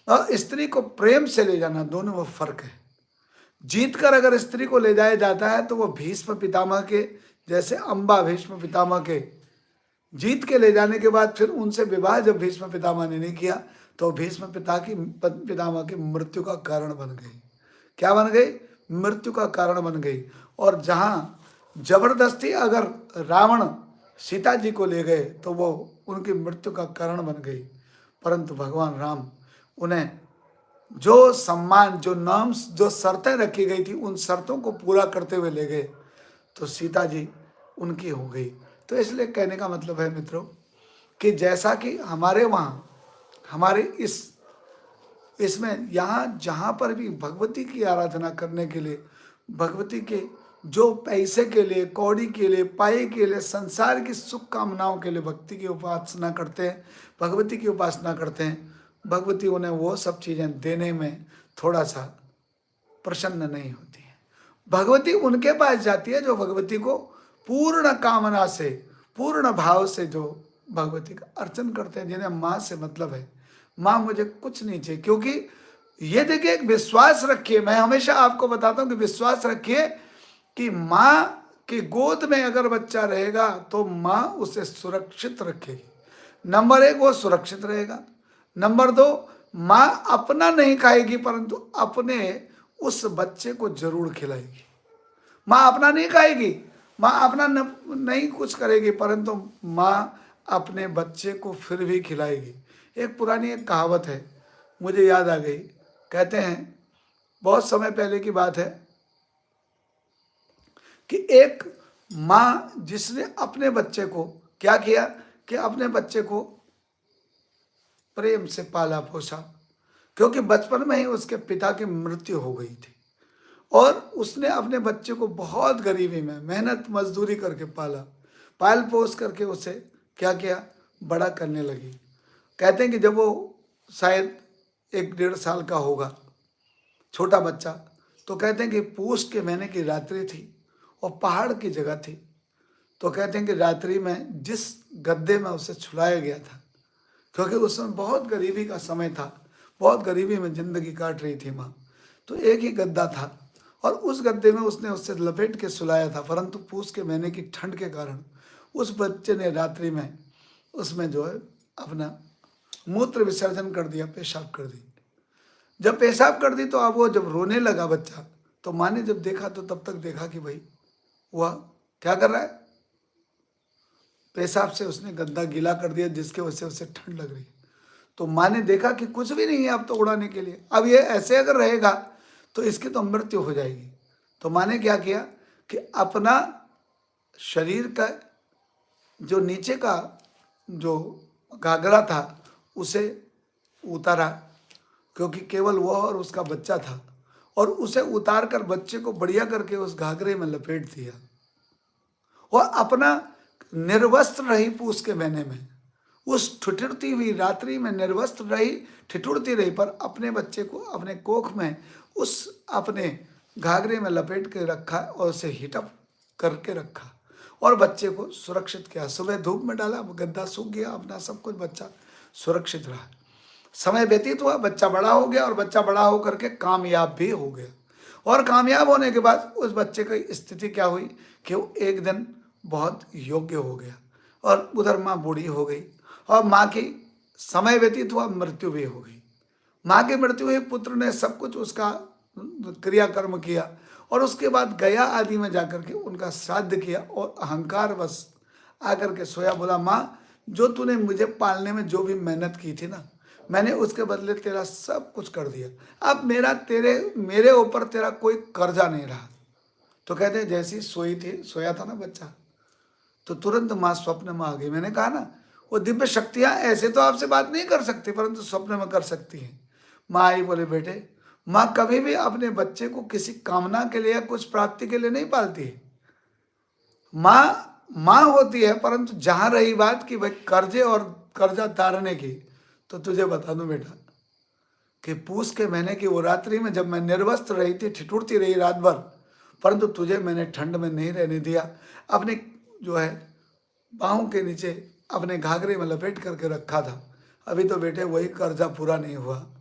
और स्त्री को प्रेम से ले जाना, दोनों में फर्क है। जीत कर अगर स्त्री को ले जाया जाता है तो वो भीष्म पितामह के जैसे, अम्बा भीष्म पितामह के जीत के ले जाने के बाद फिर उनसे विवाह जब भीष्म पितामह ने नहीं किया तो भीष्म पितामह की मृत्यु का कारण बन गई। क्या बन गई? मृत्यु का कारण बन गई। और जहाँ जबरदस्ती अगर रावण सीता जी को ले गए तो वो उनकी मृत्यु का कारण बन गई। परंतु भगवान राम उन्हें जो सम्मान, जो नॉर्म्स, जो शर्तें रखी गई थी उन शर्तों को पूरा करते हुए ले गए तो सीता जी उनकी हो गई। तो इसलिए कहने का मतलब है मित्रों कि जैसा कि हमारे वहाँ, हमारे इसमें यहाँ जहाँ पर भी भगवती की आराधना करने के लिए, भगवती के जो पैसे के लिए, कौड़ी के लिए, पाए के लिए, संसार की सुख कामनाओं के लिए भक्ति की उपासना करते हैं, भगवती की उपासना करते हैं, भगवती उन्हें वो सब चीज़ें देने में थोड़ा सा प्रसन्न नहीं होती है। भगवती उनके पास जाती है जो भगवती को पूर्ण कामना से, पूर्ण भाव से जो भगवती का अर्चन करते हैं, जिन्हें माँ से मतलब है, माँ मुझे कुछ नहीं चाहिए। क्योंकि ये देखिए, एक विश्वास रखिए, मैं हमेशा आपको बताता हूँ कि विश्वास रखिए कि माँ की गोद में अगर बच्चा रहेगा तो माँ उसे सुरक्षित रखेगी। नंबर 1 वो सुरक्षित रहेगा। नंबर 2, माँ अपना नहीं खाएगी परंतु अपने उस बच्चे को जरूर खिलाएगी। माँ अपना नहीं खाएगी, माँ अपना नहीं कुछ करेगी, परंतु माँ अपने बच्चे को फिर भी खिलाएगी। एक पुरानी एक कहावत है, मुझे याद आ गई। कहते हैं, बहुत समय पहले की बात है कि एक माँ जिसने अपने बच्चे को क्या किया कि अपने बच्चे को प्रेम से पाला पोसा, क्योंकि बचपन में ही उसके पिता की मृत्यु हो गई थी और उसने अपने बच्चे को बहुत गरीबी में मेहनत मजदूरी करके पाला, पाल पोस करके उसे क्या किया, बड़ा करने लगी। कहते हैं कि जब वो शायद 1-1.5 साल का होगा, छोटा बच्चा, तो कहते हैं कि पूष के महीने की रात्रि थी और पहाड़ की जगह थी। तो कहते हैं कि रात्रि में जिस गद्दे में उसे छुलाया गया था, क्योंकि उस समय बहुत गरीबी का समय था, बहुत गरीबी में जिंदगी काट रही थी माँ, तो एक ही गद्दा था और उस गद्दे में उसने उससे लपेट के सुलाया था। परंतु पूस के महीने की ठंड के कारण उस बच्चे ने रात्रि में उसमें जो है अपना मूत्र विसर्जन कर दिया, पेशाब कर दी। जब पेशाब कर दी तो अब वो जब रोने लगा बच्चा, तो माँ ने जब देखा तो तब तक देखा कि भाई वह क्या कर रहा है, पेशाब से उसने गद्दा गीला कर दिया जिसके वजह से उसे ठंड लग रही है। तो माँ ने देखा कि कुछ भी नहीं है अब तो उड़ाने के लिए, अब ये ऐसे अगर रहेगा तो इसकी तो मृत्यु हो जाएगी। तो माँ ने क्या किया कि अपना शरीर का जो नीचे का जो घाघरा था उसे उतारा, क्योंकि केवल वह और उसका बच्चा था, और उसे उतार कर बच्चे को बढ़िया करके उस घाघरे में लपेट दिया और अपना निर्वस्त्र रही पूस के महीने में, उस ठिठुरती हुई रात्रि में निर्वस्त्र रही, ठिठुरती रही, पर अपने बच्चे को अपने कोख में उस अपने घाघरे में लपेट के रखा और उसे हीटअप करके रखा और बच्चे को सुरक्षित किया। सुबह धूप में डाला, गद्दा सूख गया, अपना सब कुछ, बच्चा सुरक्षित रहा। समय व्यतीत हुआ, बच्चा बड़ा हो गया और बच्चा बड़ा होकर के कामयाब भी हो गया। और कामयाब होने के बाद उस बच्चे की स्थिति क्या हुई कि वो एक दिन बहुत योग्य हो गया और उधर माँ बूढ़ी हो गई और माँ की समय व्यतीत हुआ, मृत्यु भी हो गई। माँ की मृत्यु हुई, पुत्र ने सब कुछ उसका क्रियाकर्म किया और उसके बाद गया आदि में जाकर के उनका श्राद्ध किया और अहंकार बस आकर के सोया, बोला माँ जो तूने मुझे पालने में जो भी मेहनत की थी ना, मैंने उसके बदले तेरा सब कुछ कर दिया, अब मेरे ऊपर तेरा कोई कर्जा नहीं रहा। तो कहते हैं जैसी सोया था ना बच्चा, तो तुरंत माँ स्वप्न में आ गई। मैंने कहा ना, वो दिव्य शक्तियाँ ऐसे तो आपसे बात नहीं कर सकती परंतु स्वप्न में कर सकती हैं। माँ आई, बोले बेटे, माँ कभी भी अपने बच्चे को किसी कामना के लिए या कुछ प्राप्ति के लिए नहीं पालती है। माँ होती है, परंतु जहाँ रही बात कि भाई कर्जे और कर्जा तारने की, तो तुझे बता दूं बेटा कि पूस के महीने की वो रात्रि में जब मैं निर्वस्त्र रही थी, ठिठुरती रही रात भर, परंतु तुझे मैंने ठंड में नहीं रहने दिया, अपने जो है बाहों के नीचे अपने घाघरे में लपेट करके रखा था। अभी तो बेटे वही कर्जा पूरा नहीं हुआ।